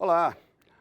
Olá!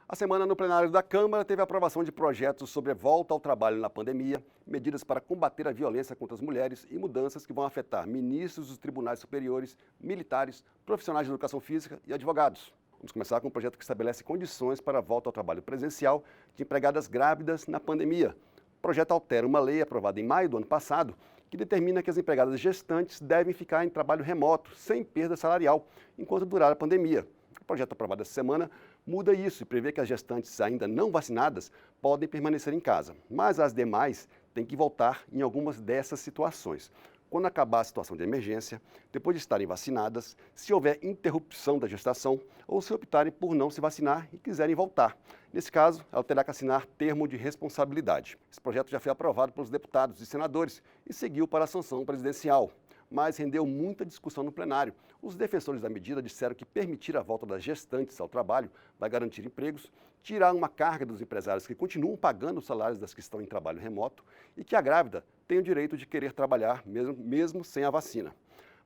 A semana no plenário da Câmara teve a aprovação de projetos sobre a volta ao trabalho na pandemia, medidas para combater a violência contra as mulheres e mudanças que vão afetar ministros dos tribunais superiores, militares, profissionais de educação física e advogados. Vamos começar com um projeto que estabelece condições para a volta ao trabalho presencial de empregadas grávidas na pandemia. O projeto altera uma lei aprovada em maio do ano passado, que determina que as empregadas gestantes devem ficar em trabalho remoto, sem perda salarial, enquanto durar a pandemia. O projeto aprovado essa semana muda isso e prevê que as gestantes ainda não vacinadas podem permanecer em casa, mas as demais têm que voltar em algumas dessas situações. Quando acabar a situação de emergência, depois de estarem vacinadas, se houver interrupção da gestação ou se optarem por não se vacinar e quiserem voltar. Nesse caso, ela terá que assinar termo de responsabilidade. Esse projeto já foi aprovado pelos deputados e senadores e seguiu para a sanção presidencial, mas rendeu muita discussão no plenário. Os defensores da medida disseram que permitir a volta das gestantes ao trabalho vai garantir empregos, tirar uma carga dos empresários que continuam pagando os salários das que estão em trabalho remoto e que a grávida tem o direito de querer trabalhar mesmo sem a vacina.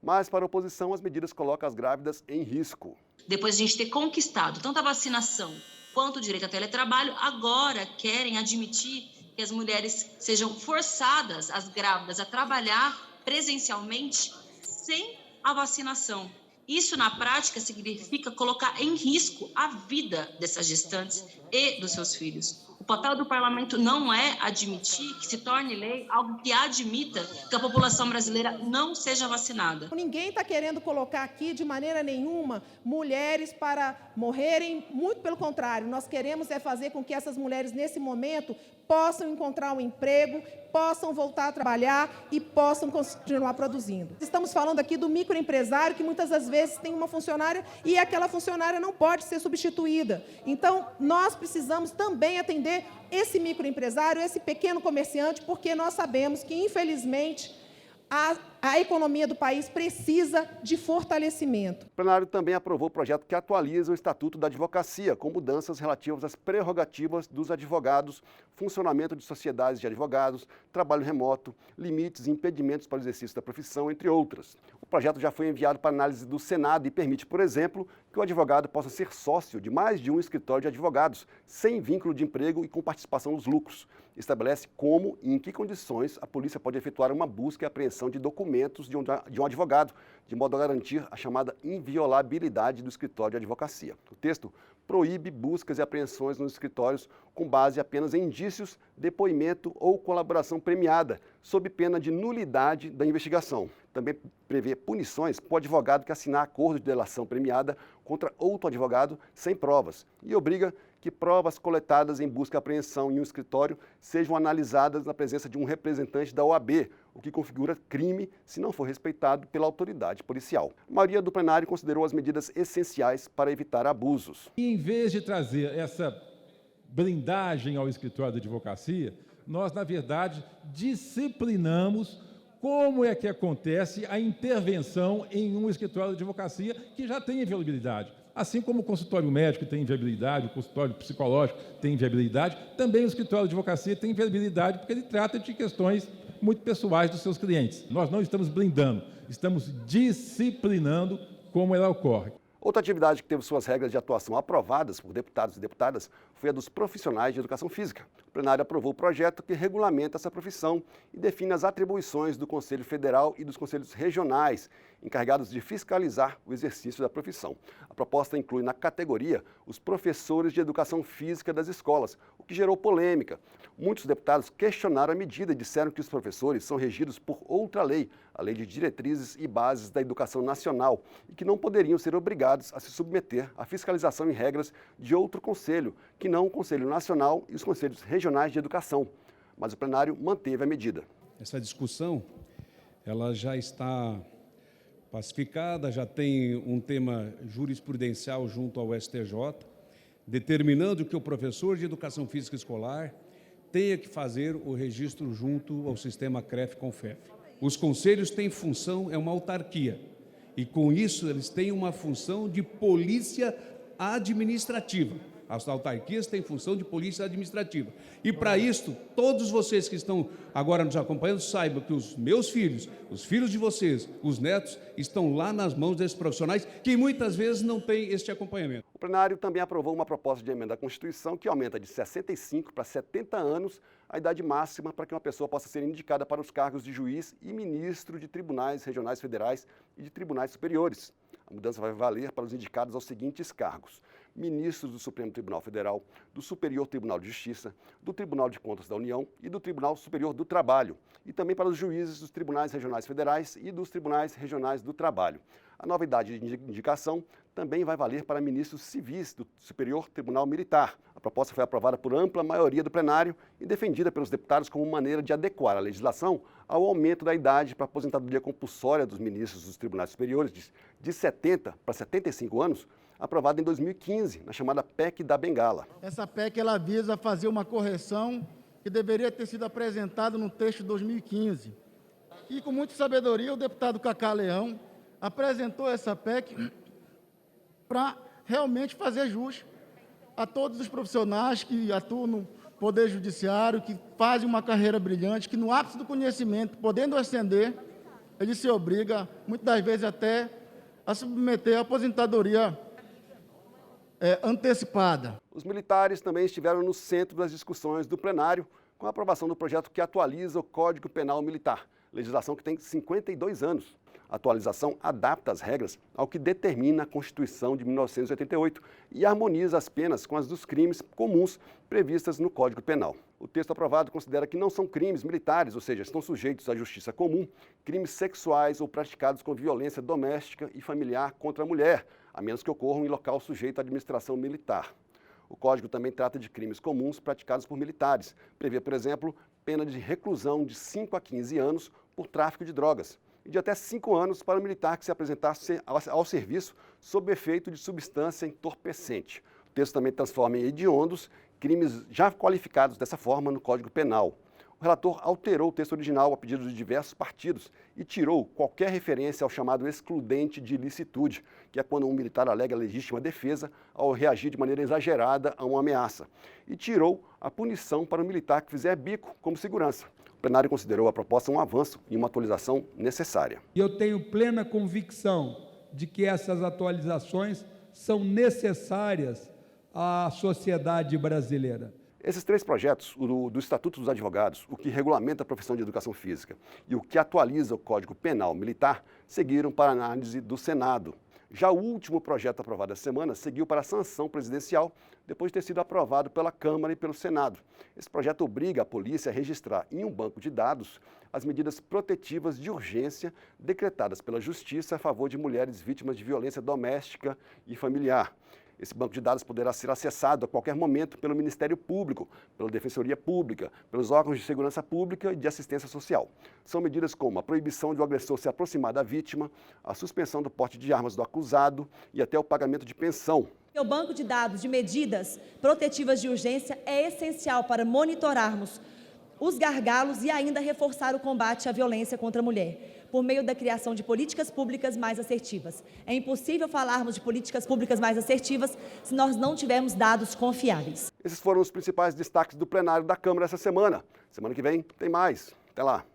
Mas, para a oposição, as medidas colocam as grávidas em risco. Depois de a gente ter conquistado tanto a vacinação quanto o direito a teletrabalho, agora querem admitir que as mulheres sejam forçadas, as grávidas, a trabalhar presencialmente sem a vacinação. Isso, na prática, significa colocar em risco a vida dessas gestantes e dos seus filhos. O papel do parlamento não é admitir que se torne lei algo que admita que a população brasileira não seja vacinada. Ninguém está querendo colocar aqui, de maneira nenhuma, mulheres para morrerem. Muito pelo contrário, nós queremos é fazer com que essas mulheres, nesse momento, possam encontrar um emprego, possam voltar a trabalhar e possam continuar produzindo. Estamos falando aqui do microempresário que muitas das vezes tem uma funcionária e aquela funcionária não pode ser substituída. Então, nós precisamos também atender esse microempresário, esse pequeno comerciante, porque nós sabemos que, infelizmente, a economia do país precisa de fortalecimento. O plenário também aprovou o projeto que atualiza o Estatuto da Advocacia, com mudanças relativas às prerrogativas dos advogados, funcionamento de sociedades de advogados, trabalho remoto, limites e impedimentos para o exercício da profissão, entre outras. O projeto já foi enviado para análise do Senado e permite, por exemplo, que o advogado possa ser sócio de mais de um escritório de advogados, sem vínculo de emprego e com participação nos lucros. Estabelece como e em que condições a polícia pode efetuar uma busca e apreensão de documentos de um advogado, de modo a garantir a chamada inviolabilidade do escritório de advocacia. O texto proíbe buscas e apreensões nos escritórios com base apenas em indícios, depoimento ou colaboração premiada, sob pena de nulidade da investigação. Também prevê punições para o advogado que assinar acordo de delação premiada contra outro advogado sem provas e obriga que provas coletadas em busca e apreensão em um escritório sejam analisadas na presença de um representante da OAB, o que configura crime se não for respeitado pela autoridade policial. A maioria do plenário considerou as medidas essenciais para evitar abusos. E em vez de trazer essa blindagem ao escritório de advocacia, nós, na verdade, disciplinamos como é que acontece a intervenção em um escritório de advocacia que já tem inviolabilidade. Assim como o consultório médico tem inviabilidade, o consultório psicológico tem inviabilidade, também o escritório de advocacia tem inviabilidade porque ele trata de questões muito pessoais dos seus clientes. Nós não estamos blindando, estamos disciplinando como ela ocorre. Outra atividade que teve suas regras de atuação aprovadas por deputados e deputadas foi a dos profissionais de educação física. O plenário aprovou o projeto que regulamenta essa profissão e define as atribuições do Conselho Federal e dos Conselhos Regionais, encarregados de fiscalizar o exercício da profissão. A proposta inclui na categoria os professores de educação física das escolas, o que gerou polêmica. Muitos deputados questionaram a medida e disseram que os professores são regidos por outra lei, a Lei de Diretrizes e Bases da Educação Nacional, e que não poderiam ser obrigados a se submeter à fiscalização e regras de outro conselho, que não o Conselho Nacional e os Conselhos Regionais de Educação. Mas o plenário manteve a medida. Essa discussão, ela já está pacificada, já tem um tema jurisprudencial junto ao STJ, determinando que o professor de educação física escolar tenha que fazer o registro junto ao sistema CREF-CONFEF. Os conselhos têm função, é uma autarquia, e com isso eles têm uma função de polícia administrativa. As autarquias têm função de polícia administrativa. E, para isso, todos vocês que estão agora nos acompanhando, saibam que os meus filhos, os filhos de vocês, os netos, estão lá nas mãos desses profissionais que muitas vezes não têm este acompanhamento. O plenário também aprovou uma proposta de emenda à Constituição que aumenta de 65 para 70 anos a idade máxima para que uma pessoa possa ser indicada para os cargos de juiz e ministro de tribunais regionais federais e de tribunais superiores. A mudança vai valer para os indicados aos seguintes cargos: ministros do Supremo Tribunal Federal, do Superior Tribunal de Justiça, do Tribunal de Contas da União e do Tribunal Superior do Trabalho, e também para os juízes dos tribunais regionais federais e dos tribunais regionais do trabalho. A nova idade de indicação também vai valer para ministros civis do Superior Tribunal Militar. A proposta foi aprovada por ampla maioria do plenário e defendida pelos deputados como maneira de adequar a legislação ao aumento da idade para a aposentadoria compulsória dos ministros dos tribunais superiores de 70 para 75 anos, aprovada em 2015, na chamada PEC da Bengala. Essa PEC ela visa fazer uma correção que deveria ter sido apresentada no texto de 2015. E com muita sabedoria, o deputado Cacá Leão apresentou essa PEC para realmente fazer jus a todos os profissionais que atuam no Poder Judiciário, que fazem uma carreira brilhante, que no ápice do conhecimento, podendo ascender, ele se obriga, muitas das vezes até, a submeter a aposentadoria antecipada. Os militares também estiveram no centro das discussões do plenário com a aprovação do projeto que atualiza o Código Penal Militar, legislação que tem 52 anos. A atualização adapta as regras ao que determina a Constituição de 1988 e harmoniza as penas com as dos crimes comuns previstas no Código Penal. O texto aprovado considera que não são crimes militares, ou seja, estão sujeitos à justiça comum, crimes sexuais ou praticados com violência doméstica e familiar contra a mulher, a menos que ocorram em local sujeito à administração militar. O Código também trata de crimes comuns praticados por militares. Prevê, por exemplo, pena de reclusão de 5 a 15 anos por tráfico de drogas e de até 5 anos para o militar que se apresentasse ao serviço sob efeito de substância entorpecente. O texto também transforma em hediondos crimes já qualificados dessa forma no Código Penal. O relator alterou o texto original a pedido de diversos partidos e tirou qualquer referência ao chamado excludente de ilicitude, que é quando um militar alega legítima defesa ao reagir de maneira exagerada a uma ameaça. E tirou a punição para o militar que fizer bico como segurança. O plenário considerou a proposta um avanço e uma atualização necessária. E eu tenho plena convicção de que essas atualizações são necessárias à sociedade brasileira. Esses 3 projetos, o do Estatuto dos Advogados, o que regulamenta a profissão de educação física e o que atualiza o Código Penal Militar, seguiram para análise do Senado. Já o último projeto aprovado essa semana seguiu para a sanção presidencial, depois de ter sido aprovado pela Câmara e pelo Senado. Esse projeto obriga a polícia a registrar em um banco de dados as medidas protetivas de urgência decretadas pela Justiça a favor de mulheres vítimas de violência doméstica e familiar. Esse banco de dados poderá ser acessado a qualquer momento pelo Ministério Público, pela Defensoria Pública, pelos órgãos de segurança pública e de assistência social. São medidas como a proibição de o agressor se aproximar da vítima, a suspensão do porte de armas do acusado e até o pagamento de pensão. O banco de dados de medidas protetivas de urgência é essencial para monitorarmos os gargalos e ainda reforçar o combate à violência contra a mulher, por meio da criação de políticas públicas mais assertivas. É impossível falarmos de políticas públicas mais assertivas se nós não tivermos dados confiáveis. Esses foram os principais destaques do plenário da Câmara essa semana. Semana que vem tem mais. Até lá.